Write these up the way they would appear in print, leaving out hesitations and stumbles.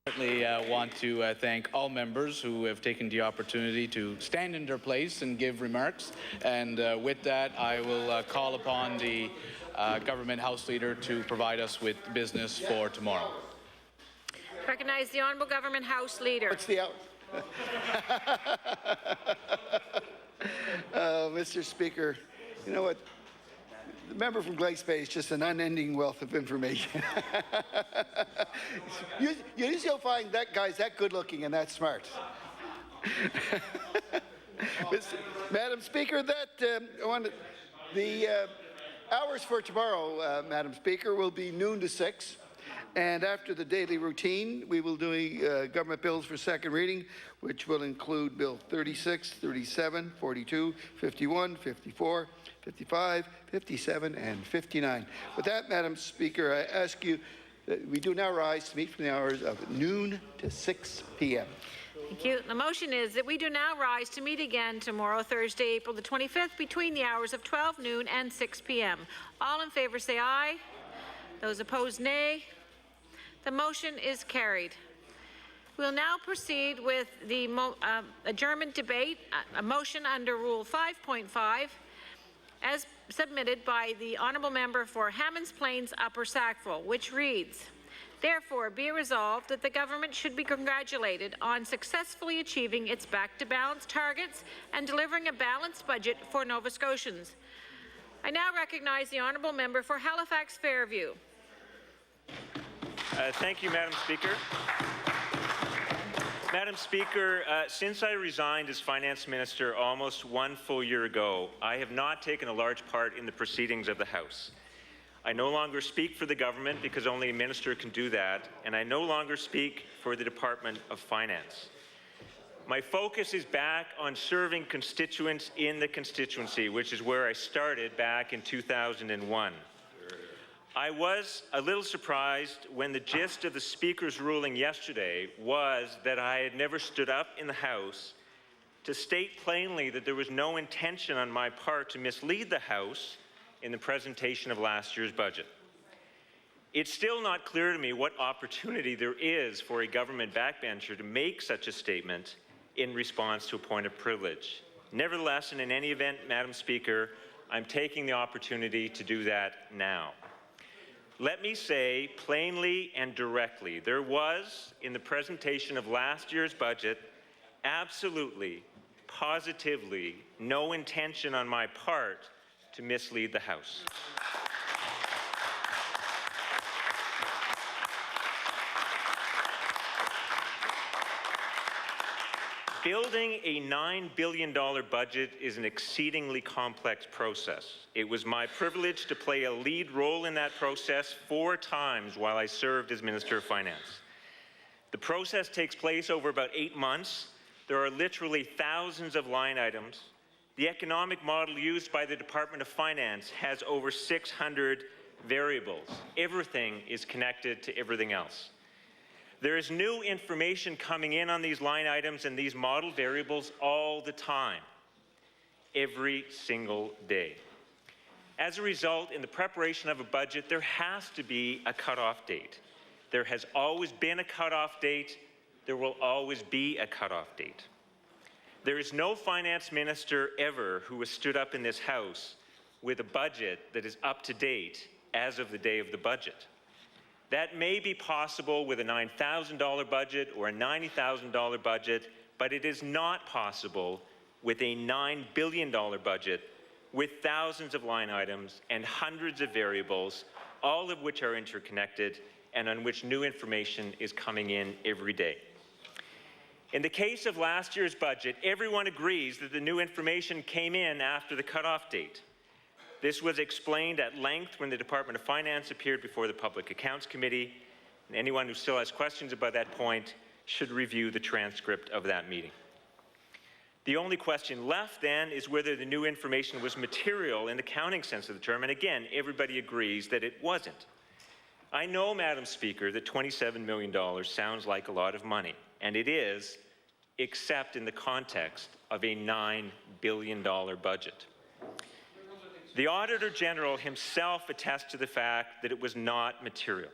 I want to thank all members who have taken the opportunity to stand in their place and give remarks. And with that, I will call upon the Government House Leader to provide us with business for tomorrow. Recognize the Honourable Government House Leader. What's the out? Mr. Speaker, you know what? The member from Glace Bay is just an unending wealth of information. you usually find that guy's that good looking and that smart. Madam Speaker, the hours for tomorrow, Madam Speaker, will be noon to 6. And after the daily routine, we will do government bills for second reading, which will include Bill 36, 37, 42, 51, 54, 55, 57, and 59. With that, Madam Speaker, I ask you that we do now rise to meet from the hours of noon to 6 p.m. Thank you. The motion is that we do now rise to meet again tomorrow, Thursday, April the 25th, between the hours of 12 noon and 6 p.m. All in favour say aye. Those opposed, nay. The motion is carried. We'll now proceed with the adjournment debate, a motion under Rule 5.5, as submitted by the Honourable Member for Hammonds Plains Upper Sackville, which reads, therefore, be it resolved that the government should be congratulated on successfully achieving its back-to-balance targets and delivering a balanced budget for Nova Scotians. I now recognize the Honourable Member for Halifax Fairview. Thank you, Madam Speaker. Madam Speaker, since I resigned as Finance Minister almost 1 full year ago, I have not taken a large part in the proceedings of the House. I no longer speak for the government because only a minister can do that, and I no longer speak for the Department of Finance. My focus is back on serving constituents in the constituency, which is where I started back in 2001. I was a little surprised when the gist of the Speaker's ruling yesterday was that I had never stood up in the House to state plainly that there was no intention on my part to mislead the House in the presentation of last year's budget. It's still not clear to me what opportunity there is for a government backbencher to make such a statement in response to a point of privilege. Nevertheless, and in any event, Madam Speaker, I'm taking the opportunity to do that now. Let me say plainly and directly, there was, in the presentation of last year's budget, absolutely, positively, no intention on my part to mislead the House. Building a $9 billion budget is an exceedingly complex process. It was my privilege to play a lead role in that process 4 times while I served as Minister of Finance. The process takes place over about 8 months. There are literally thousands of line items. The economic model used by the Department of Finance has over 600 variables. Everything is connected to everything else. There is new information coming in on these line items and these model variables all the time, every single day. As a result, in the preparation of a budget, there has to be a cutoff date. There has always been a cutoff date. There will always be a cutoff date. There is no finance minister ever who has stood up in this House with a budget that is up to date as of the day of the budget. That may be possible with a $9,000 budget or a $90,000 budget, but it is not possible with a $9 billion budget with thousands of line items and hundreds of variables, all of which are interconnected and on which new information is coming in every day. In the case of last year's budget, everyone agrees that the new information came in after the cutoff date. This was explained at length when the Department of Finance appeared before the Public Accounts Committee, and anyone who still has questions about that point should review the transcript of that meeting. The only question left then is whether the new information was material in the counting sense of the term, and again, everybody agrees that it wasn't. I know, Madam Speaker, that $27 million sounds like a lot of money, and it is, except in the context of a $9 billion budget. The Auditor General himself attests to the fact that it was not material.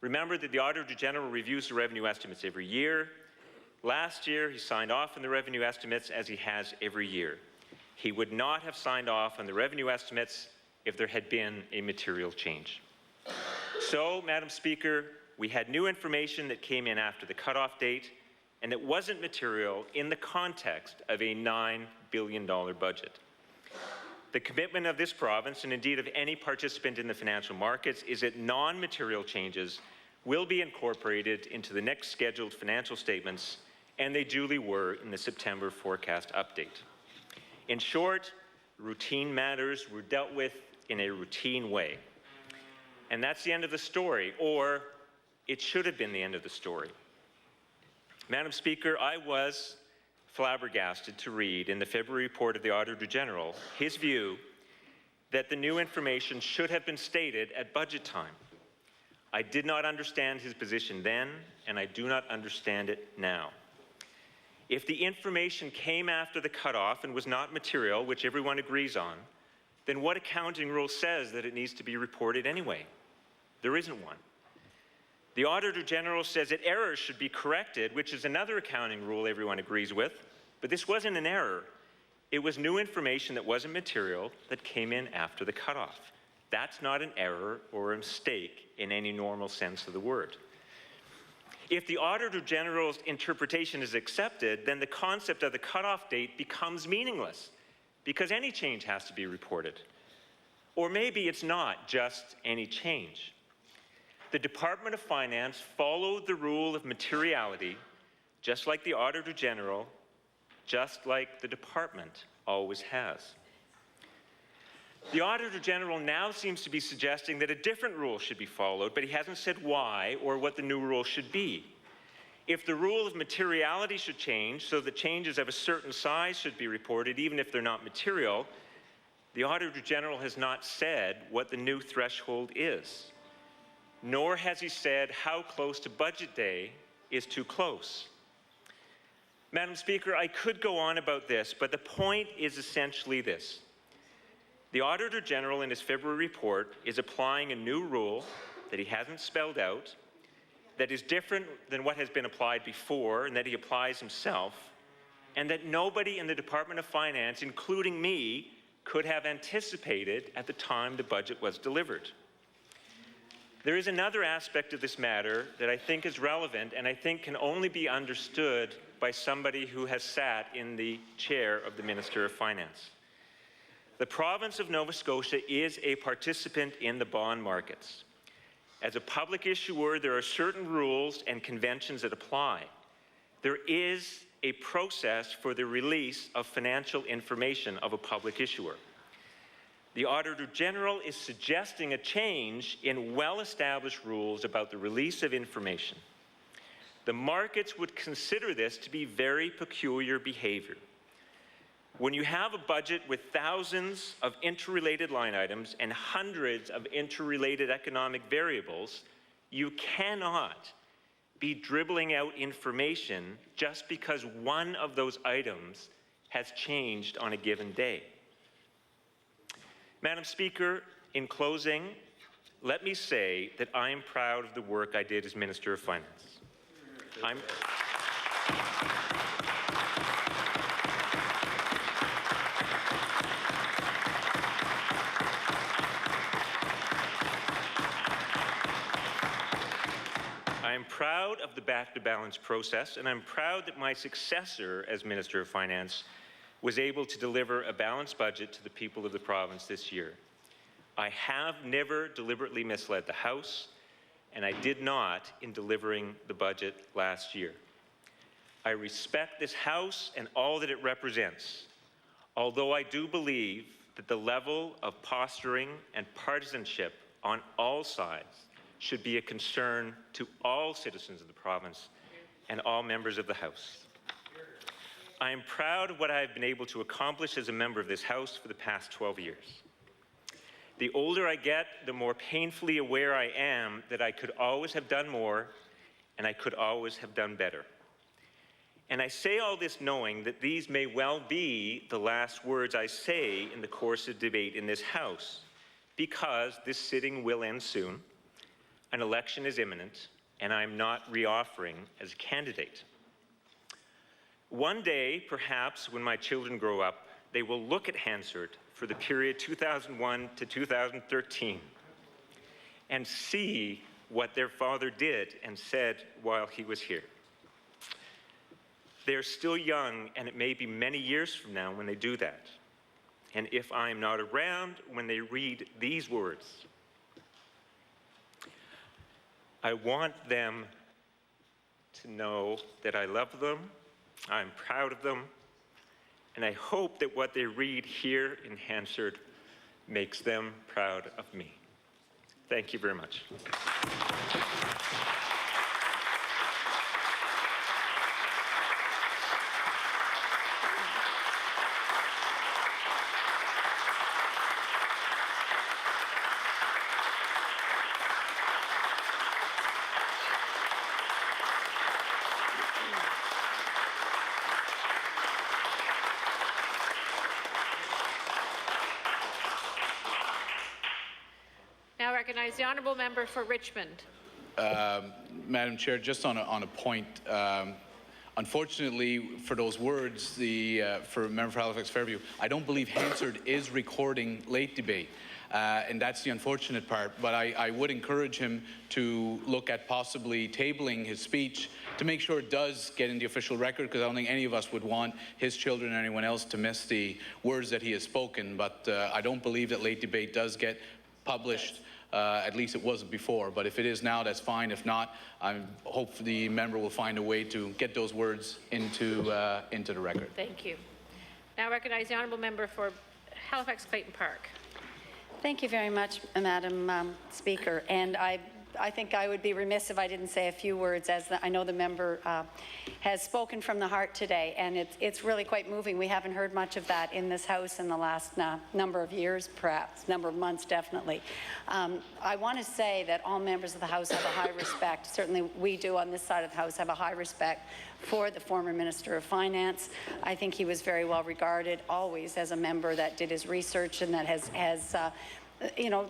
Remember that the Auditor General reviews the revenue estimates every year. Last year, he signed off on the revenue estimates as he has every year. He would not have signed off on the revenue estimates if there had been a material change. So, Madam Speaker, we had new information that came in after the cutoff date, and it wasn't material in the context of a $9 billion budget. The commitment of this province, and indeed of any participant in the financial markets, is that non-material changes will be incorporated into the next scheduled financial statements, and they duly were in the September forecast update. In short, routine matters were dealt with in a routine way. And that's the end of the story, or it should have been the end of the story. Madam Speaker, I was flabbergasted to read in the February report of the Auditor General his view that the new information should have been stated at budget time. I did not understand his position then, and I do not understand it now. If the information came after the cutoff and was not material, which everyone agrees on, then what accounting rule says that it needs to be reported anyway? There isn't one. The Auditor General says that errors should be corrected, which is another accounting rule everyone agrees with, but this wasn't an error. It was new information that wasn't material that came in after the cutoff. That's not an error or a mistake in any normal sense of the word. If the Auditor General's interpretation is accepted, then the concept of the cutoff date becomes meaningless, because any change has to be reported. Or maybe it's not just any change. The Department of Finance followed the rule of materiality, just like the Auditor General, just like the department always has. The Auditor General now seems to be suggesting that a different rule should be followed, but he hasn't said why or what the new rule should be. If the rule of materiality should change so that changes of a certain size should be reported, even if they're not material, the Auditor General has not said what the new threshold is. Nor has he said how close to budget day is too close. Madam Speaker, I could go on about this, but the point is essentially this. The Auditor General in his February report is applying a new rule that he hasn't spelled out, that is different than what has been applied before and that he applies himself, and that nobody in the Department of Finance, including me, could have anticipated at the time the budget was delivered. There is another aspect of this matter that I think is relevant and I think can only be understood by somebody who has sat in the chair of the Minister of Finance. The province of Nova Scotia is a participant in the bond markets. As a public issuer, there are certain rules and conventions that apply. There is a process for the release of financial information of a public issuer. The Auditor General is suggesting a change in well-established rules about the release of information. The markets would consider this to be very peculiar behavior. When you have a budget with thousands of interrelated line items and hundreds of interrelated economic variables, you cannot be dribbling out information just because one of those items has changed on a given day. Madam Speaker, in closing, let me say that I am proud of the work I did as Minister of Finance. I'm proud of the back to balance process, and I'm proud that my successor as Minister of Finance was able to deliver a balanced budget to the people of the province this year. I have never deliberately misled the House, and I did not in delivering the budget last year. I respect this House and all that it represents, although I do believe that the level of posturing and partisanship on all sides should be a concern to all citizens of the province and all members of the House. I am proud of what I have been able to accomplish as a member of this House for the past 12 years. The older I get, the more painfully aware I am that I could always have done more and I could always have done better. And I say all this knowing that these may well be the last words I say in the course of debate in this House, because this sitting will end soon. An election is imminent, and I'm not re-offering as a candidate. One day, perhaps, when my children grow up, they will look at Hansard for the period 2001 to 2013 and see what their father did and said while he was here. They're still young, and it may be many years from now when they do that. And if I'm not around when they read these words, I want them to know that I love them, I'm proud of them, and I hope that what they read here in Hansard makes them proud of me. Thank you very much. Now recognize the honourable member for Richmond. Madam Chair, just on a point, unfortunately for those words, for Member for Halifax Fairview, I don't believe Hansard is recording late debate. And that's the unfortunate part, but I would encourage him to look at possibly tabling his speech to make sure it does get in the official record, because I don't think any of us would want his children or anyone else to miss the words that he has spoken. But I don't believe that late debate does get published. At least it wasn't before, but if it is now, that's fine. If not, I hope the member will find a way to get those words into the record. Thank you. Now recognize the honourable member for Halifax Clayton Park. Thank you very much, Madam Speaker. And I think I would be remiss if I didn't say a few words, as I know the member has spoken from the heart today, and it's really quite moving. We haven't heard much of that in this House in the last number of years, perhaps, number of months, definitely. I want to say that all members of the House have a high respect. Certainly we do on this side of the House have a high respect for the former Minister of Finance. I think he was very well regarded always as a member that did his research and that has you know,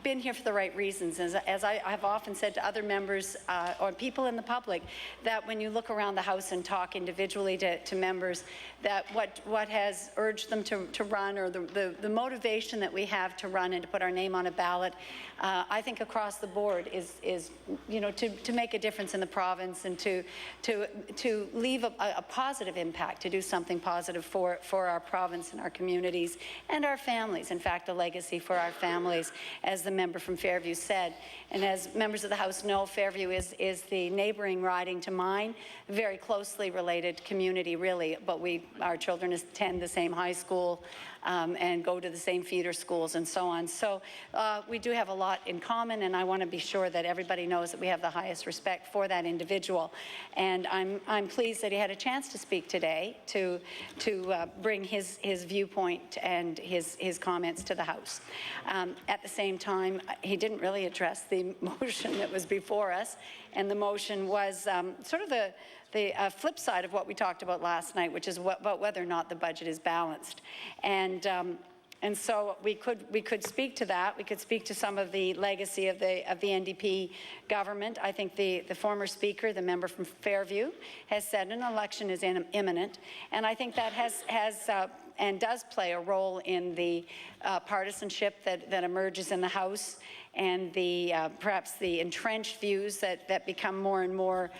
been here for the right reasons. As I've often said to other members or people in the public, that when you look around the House and talk individually to members, that what has urged them to run, or the motivation that we have to run and to put our name on a ballot, I think across the board is you know, to make a difference in the province and to leave a positive impact, to do something positive for our province and our communities and our families. In fact, a legacy for our families, as the member from Fairview said. And as members of the House know, Fairview is the neighbouring riding to mine, very closely related community, really. But our children attend the same high school and go to the same feeder schools and so on. So we do have a lot in common, and I want to be sure that everybody knows that we have the highest respect for that individual. And I'm pleased that he had a chance to speak today to bring his viewpoint and his comments to the House. At the same time, he didn't really address the motion that was before us, and the motion was sort of the flip side of what we talked about last night, which is about whether or not the budget is balanced. And so we could speak to that. We could speak to some of the legacy of the NDP government. I think the former speaker, the member from Fairview, has said an election is imminent, and I think that has and does play a role in the partisanship that emerges in the House, and the perhaps the entrenched views that become more and more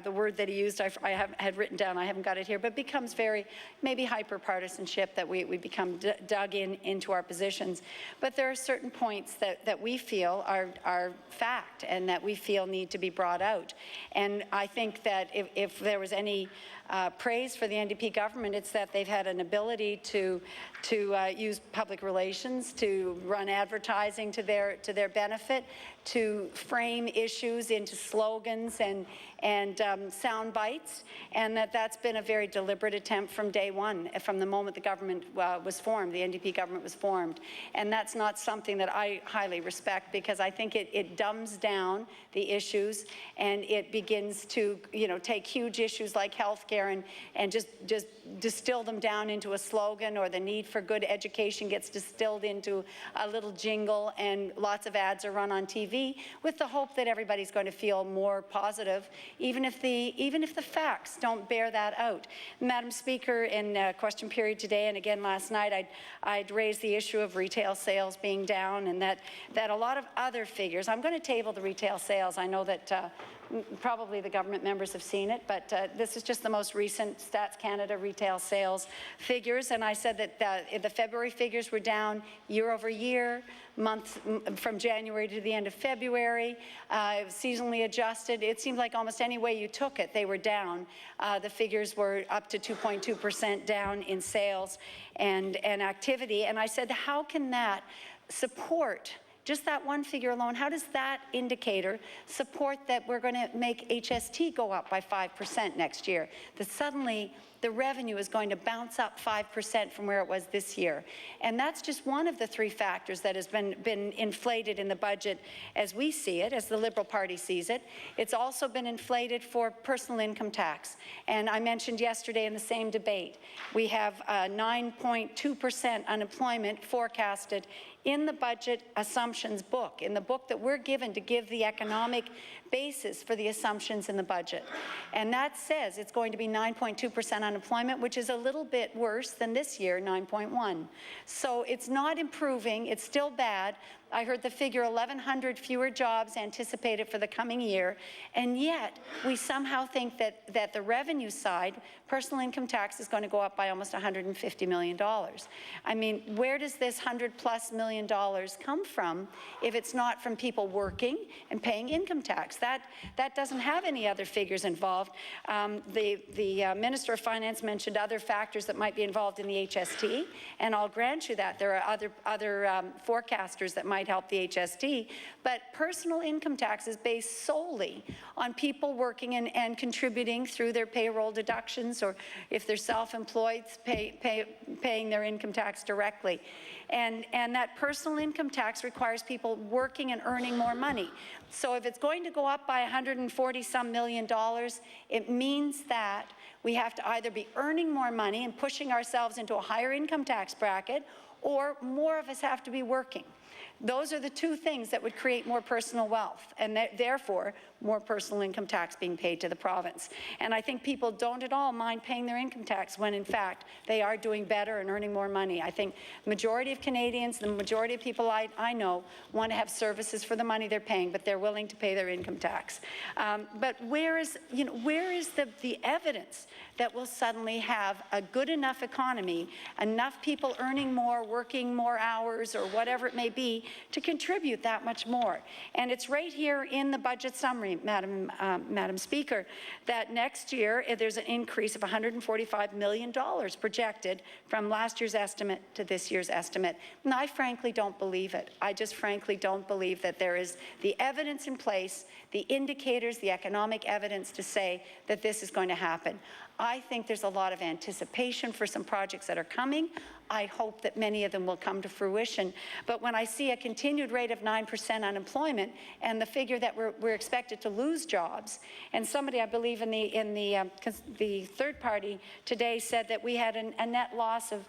the word that he used, I had written down, I haven't got it here, but becomes very, maybe hyper-partisanship, that we become dug into our positions. But there are certain points that we feel are fact and that we feel need to be brought out. And I think that if there was any praise for the NDP government, it's that they've had an ability to use public relations, to run advertising to their benefit, to frame issues into slogans and sound bites, and that's been a very deliberate attempt from day one, from the moment the government was formed, the NDP government was formed. And that's not something that I highly respect, because I think it dumbs down the issues, and it begins to, take huge issues like healthcare and just distill them down into a slogan, or the need for good education gets distilled into a little jingle, and lots of ads are run on TV with the hope that everybody's going to feel more positive, even if the facts don't bear that out. Madam Speaker, in question period today and again last night, I'd raised the issue of retail sales being down, and that a lot of other figures. I'm going to table the retail sales. I know that probably the government members have seen it, but this is just the most recent Stats Canada retail sales figures, and I said that the February figures were down year over year, from January to the end of February, seasonally adjusted. It seemed like almost any way you took it, they were down. The figures were up to 2.2% down in sales and activity, and I said, how can that support, just that one figure alone, how does that indicator support that we're going to make HST go up by 5% next year? That suddenly the revenue is going to bounce up 5% from where it was this year. And that's just one of the three factors that has been inflated in the budget as we see it, as the Liberal Party sees it. It's also been inflated for personal income tax. And I mentioned yesterday in the same debate, we have 9.2% unemployment forecasted in the budget assumptions book, in the book that we're given to give the economic basis for the assumptions in the budget. And that says it's going to be 9.2% unemployment, which is a little bit worse than this year, 9.1. So it's not improving, it's still bad. I heard the figure 1,100 fewer jobs anticipated for the coming year, and yet we somehow think that the revenue side, personal income tax, is going to go up by almost $150 million. I mean, where does this $100+ million come from if it's not from people working and paying income tax? That doesn't have any other figures involved. The Minister of Finance mentioned other factors that might be involved in the HST, and I'll grant you that there are other forecasters that might help the HST, but personal income tax is based solely on people working and contributing through their payroll deductions, or if they're self-employed, paying their income tax directly. And that personal income tax requires people working and earning more money. So if it's going to go up by $140-some million, it means that we have to either be earning more money and pushing ourselves into a higher income tax bracket, or more of us have to be working. Those are the two things that would create more personal wealth, and therefore more personal income tax being paid to the province. And I think people don't at all mind paying their income tax when, in fact, they are doing better and earning more money. I think the majority of Canadians, the majority of people I know, want to have services for the money they're paying, but they're willing to pay their income tax. But where is the evidence that we'll suddenly have a good enough economy, enough people earning more, working more hours, or whatever it may be, to contribute that much more? And it's right here in the budget summary, Madam Speaker, that next year there's an increase of $145 million projected from last year's estimate to this year's estimate. And I frankly don't believe it. I just frankly don't believe that there is the evidence in place, the indicators, the economic evidence to say that this is going to happen. I think there's a lot of anticipation for some projects that are coming. I hope that many of them will come to fruition. But when I see a continued rate of 9% unemployment and the figure that we're expected to lose jobs, and somebody, I believe in the third party today, said that we had a net loss of,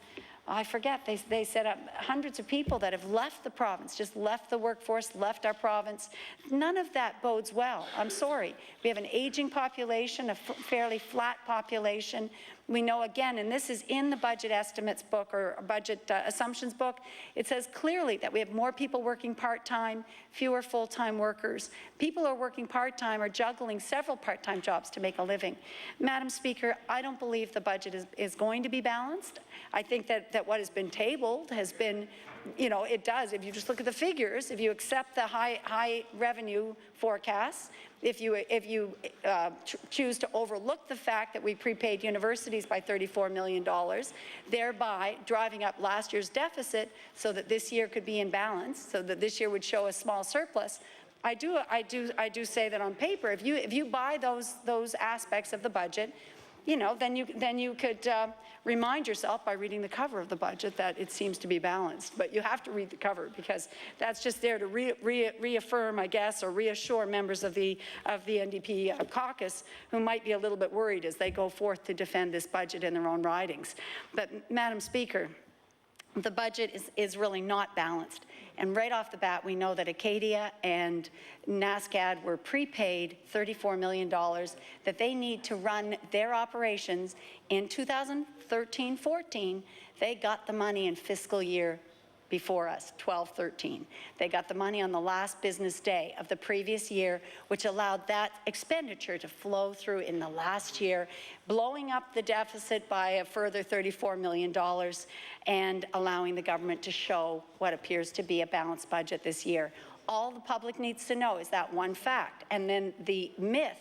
I forget, they said hundreds of people that have left the province, just left the workforce, left our province. None of that bodes well. I'm sorry. We have an aging population, a fairly flat population. We know, again, and this is in the budget estimates book, or budget assumptions book, it says clearly that we have more people working part-time, fewer full-time workers. People who are working part-time are juggling several part-time jobs to make a living. Madam Speaker, I don't believe the budget is going to be balanced. I think that what has been tabled has been, it does. If you just look at the figures, if you accept the high revenue forecasts, if you choose to overlook the fact that we prepaid universities by $34 million, thereby driving up last year's deficit so that this year could be in balance, so that this year would show a small surplus, I do say that on paper. If you buy those aspects of the budget, you know, then you could remind yourself by reading the cover of the budget that it seems to be balanced. But you have to read the cover, because that's just there to reaffirm, I guess, or reassure members of the NDP caucus who might be a little bit worried as they go forth to defend this budget in their own ridings. But, Madam Speaker, the budget is really not balanced. And right off the bat, we know that Acadia and NASCAD were prepaid $34 million that they need to run their operations in 2013-14. They got the money in fiscal year before us, 12-13. They got the money on the last business day of the previous year, which allowed that expenditure to flow through in the last year, blowing up the deficit by a further $34 million and allowing the government to show what appears to be a balanced budget this year. All the public needs to know is that one fact, and then the myth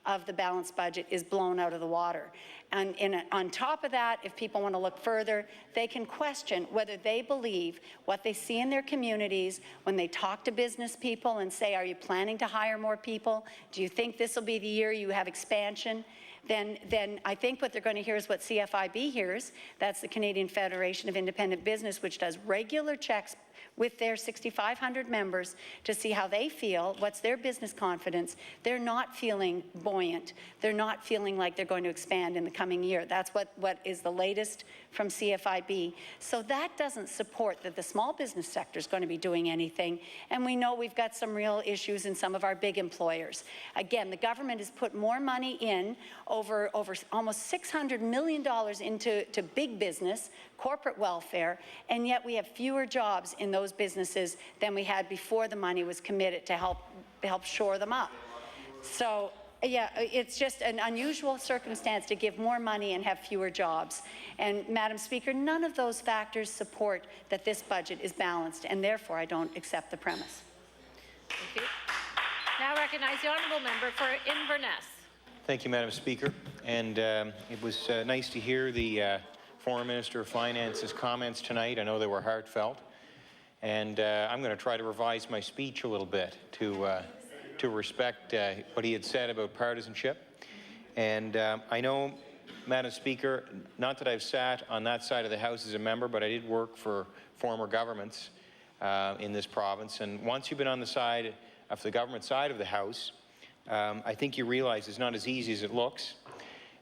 of the balanced budget is blown out of the water. And on top of that, if people want to look further, they can question whether they believe what they see in their communities when they talk to business people and say, are you planning to hire more people? Do you think this will be the year you have expansion? Then I think what they're going to hear is what CFIB hears. That's the Canadian Federation of Independent Business, which does regular checks with their 6,500 members to see how they feel, what's their business confidence. They're not feeling buoyant. They're not feeling like they're going to expand in the coming year. That's what is the latest from CFIB. So that doesn't support that the small business sector is going to be doing anything. And we know we've got some real issues in some of our big employers. Again, the government has put more money in, over almost $600 million into big business, corporate welfare, and yet we have fewer jobs in those businesses than we had before the money was committed to help shore them up. So, yeah, it's just an unusual circumstance to give more money and have fewer jobs. And, Madam Speaker, none of those factors support that this budget is balanced, and therefore I don't accept the premise. Thank you. Now recognize the honourable member for Inverness. Thank you, Madam Speaker. And it was nice to hear the Foreign Minister of Finance's comments tonight. I know they were heartfelt. And I'm going to try to revise my speech a little bit to respect what he had said about partisanship. And I know, Madam Speaker, not that I've sat on that side of the House as a member, but I did work for former governments in this province. And once you've been on the side of the government side of the House, I think you realize it's not as easy as it looks.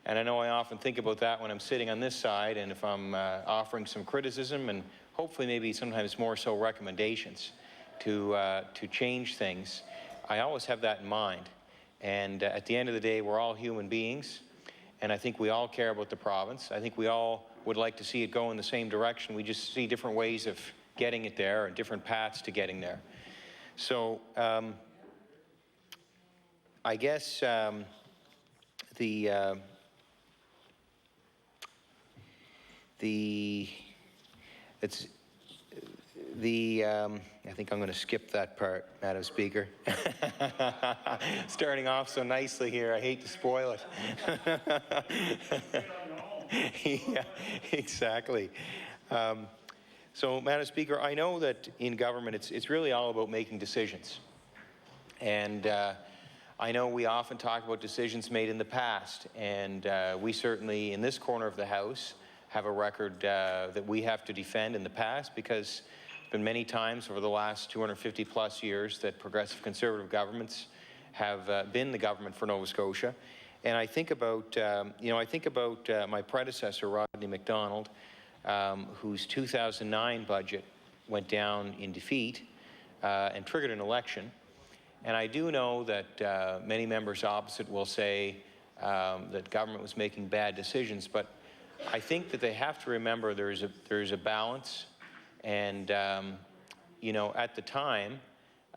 And I know I often think about that when I'm sitting on this side, and if I'm offering some criticism and hopefully maybe sometimes more so recommendations to change things, I always have that in mind. And at the end of the day, we're all human beings, and I think we all care about the province. I think we all would like to see it go in the same direction. We just see different ways of getting it there and different paths to getting there. So I guess I think I'm going to skip that part, Madam Speaker. Starting off so nicely here, I hate to spoil it. Yeah, exactly. So, Madam Speaker, I know that in government it's really all about making decisions. And I know we often talk about decisions made in the past, and we certainly, in this corner of the House, have a record that we have to defend in the past, because there's been many times over the last 250 plus years that progressive conservative governments have been the government for Nova Scotia. And I think about, my predecessor, Rodney MacDonald, whose 2009 budget went down in defeat and triggered an election. And I do know that many members opposite will say that government was making bad decisions, but I think that they have to remember there's a balance. And, at the time,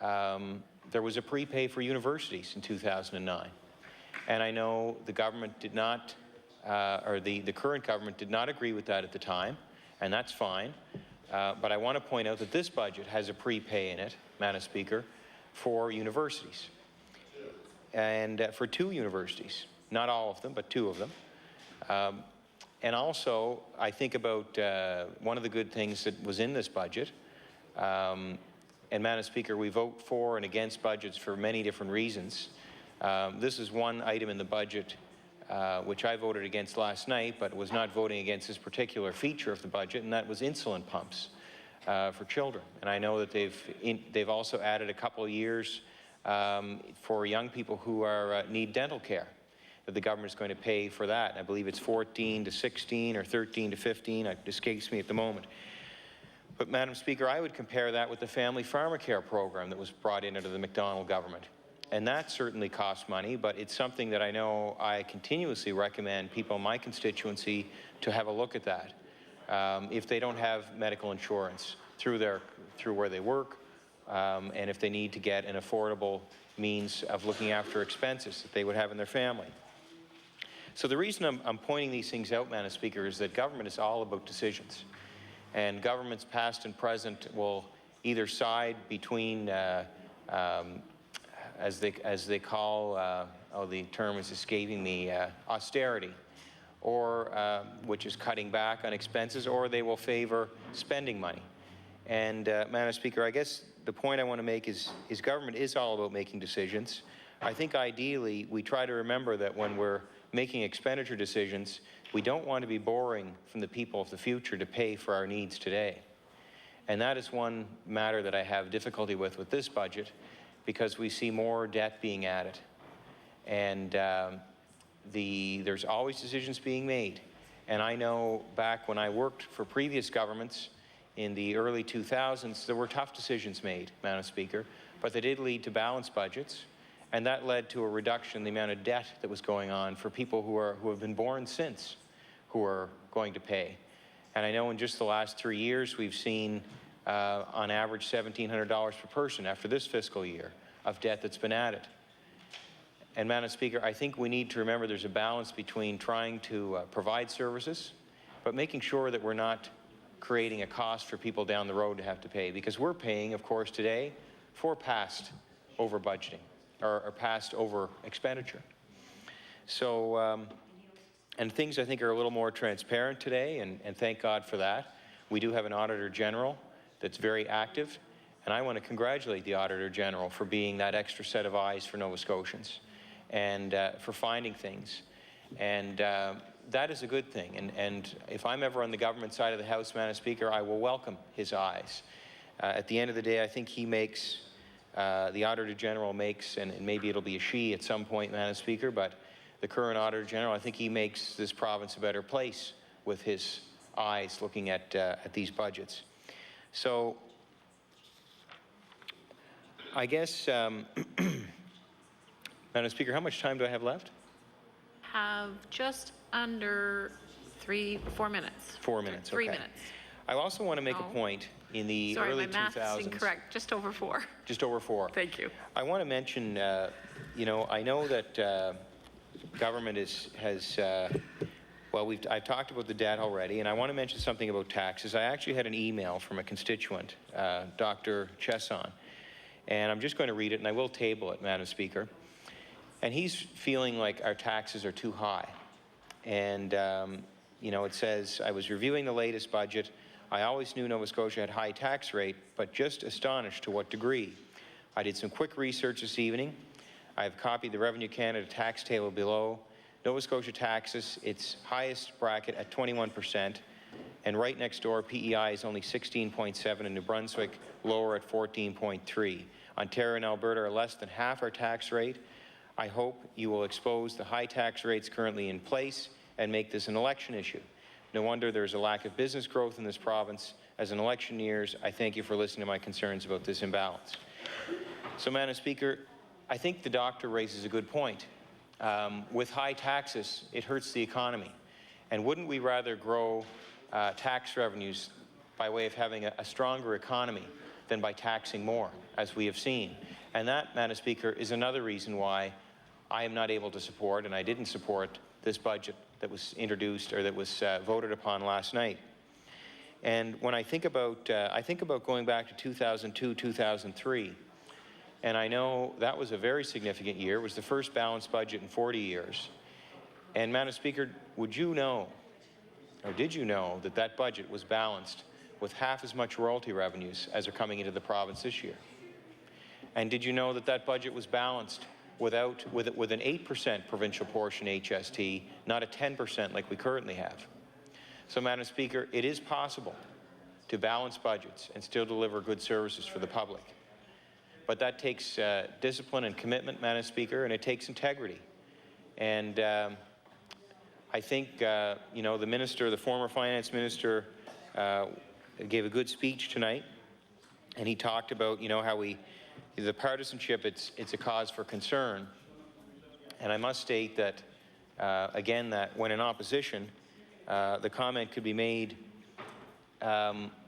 there was a prepay for universities in 2009. And I know the government did not, or the current government did not agree with that at the time, and that's fine. But I want to point out that this budget has a prepay in it, Madam Speaker, for universities. And for 2 universities, not all of them, but 2 of them. And also, I think about one of the good things that was in this budget and Madam Speaker, we vote for and against budgets for many different reasons. This is one item in the budget which I voted against last night, but was not voting against this particular feature of the budget, and that was insulin pumps for children. And I know that they've also added a couple of years for young people who are need dental care, that the government is going to pay for that. And I believe it's 14 to 16 or 13 to 15. It escapes me at the moment. But Madam Speaker, I would compare that with the family pharmacare program that was brought in under the McDonald government. And that certainly costs money, but it's something that I know I continuously recommend people in my constituency to have a look at that. If they don't have medical insurance through where they work, and if they need to get an affordable means of looking after expenses that they would have in their family. So the reason I'm pointing these things out, Madam Speaker, is that government is all about decisions. And governments past and present will either side between, as they call, the term is escaping me, austerity, or which is cutting back on expenses, or they will favor spending money. And Madam Speaker, I guess the point I want to make is government is all about making decisions. I think ideally we try to remember that when we're making expenditure decisions, we don't want to be borrowing from the people of the future to pay for our needs today. And that is one matter that I have difficulty with this budget, because we see more debt being added. And there's always decisions being made. And I know back when I worked for previous governments in the early 2000s, there were tough decisions made, Madam Speaker, but they did lead to balanced budgets. And that led to a reduction in the amount of debt that was going on for people who have been born since, who are going to pay. And I know in just the last 3 years, we've seen on average $1,700 per person after this fiscal year of debt that's been added. And Madam Speaker, I think we need to remember there's a balance between trying to provide services, but making sure that we're not creating a cost for people down the road to have to pay, because we're paying, of course, today for past over budgeting or past over expenditure. So, and things I think are a little more transparent today, and thank God for that. We do have an Auditor General that's very active, and I want to congratulate the Auditor General for being that extra set of eyes for Nova Scotians and for finding things. And that is a good thing. And if I'm ever on the government side of the House, Madam Speaker, I will welcome his eyes. At the end of the day, I think he makes, the Auditor General makes, and maybe it'll be a she at some point, Madam Speaker, but the current Auditor General, I think he makes this province a better place with his eyes looking at these budgets. So I guess, Madam Speaker, how much time do I have left? Have just under 4 minutes. 4 minutes, 3 okay. minutes. I also want to make a point in the early 2000s. Sorry, my math is incorrect. Just over 4. Just over 4. Thank you. I want to mention, you know, I know that government well, I've talked about the debt already, and I want to mention something about taxes. I actually had an email from a constituent, Dr. Chesson, and I'm just going to read it, and I will table it, Madam Speaker. And he's feeling like our taxes are too high. And, you know, it says, I was reviewing the latest budget. I always knew Nova Scotia had high tax rate, but just astonished to what degree. I did some quick research this evening. I have copied the Revenue Canada tax table below. Nova Scotia taxes its highest bracket at 21%, and right next door, PEI is only 16.7, and New Brunswick lower at 14.3. Ontario and Alberta are less than half our tax rate. I hope you will expose the high tax rates currently in place and make this an election issue. No wonder there's a lack of business growth in this province. As an election nears, I thank you for listening to my concerns about this imbalance. So, Madam Speaker, I think the doctor raises a good point. With high taxes, it hurts the economy. And wouldn't we rather grow tax revenues by way of having a stronger economy than by taxing more, as we have seen? And that, Madam Speaker, is another reason why I am not able to support, and I didn't support, this budget that was introduced or that was voted upon last night. And when I think about going back to 2002, 2003, and I know that was a very significant year. It was the first balanced budget in 40 years. And Madam Speaker, would you know, or did you know, that that budget was balanced with half as much royalty revenues as are coming into the province this year. And did you know that that budget was balanced with an 8% provincial portion HST, not a 10% like we currently have? So, Madam Speaker, it is possible to balance budgets and still deliver good services for the public. But that takes discipline and commitment, Madam Speaker, and it takes integrity. And I think, you know, the minister, the former finance minister, gave a good speech tonight, and he talked about, you know, how the partisanship, it's a cause for concern. And I must state that, again, that when in opposition, the comment could be made,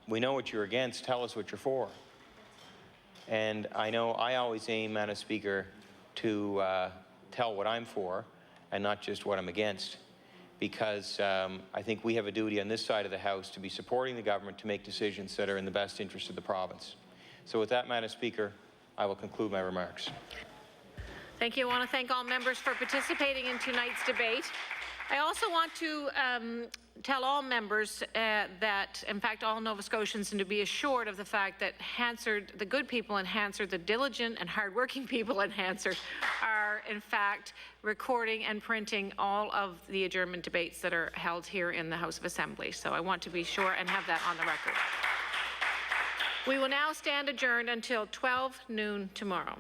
we know what you're against, tell us what you're for. And I know I always aim, Madam Speaker, to tell what I'm for and not just what I'm against, because I think we have a duty on this side of the House to be supporting the government to make decisions that are in the best interest of the province. So with that, Madam Speaker, I will conclude my remarks. Thank you. I want to thank all members for participating in tonight's debate. I also want to tell all members that, in fact, all Nova Scotians, and to be assured of the fact that Hansard, the good people in Hansard, the diligent and hardworking people in Hansard, are in fact recording and printing all of the adjournment debates that are held here in the House of Assembly. So I want to be sure and have that on the record. We will now stand adjourned until 12 noon tomorrow.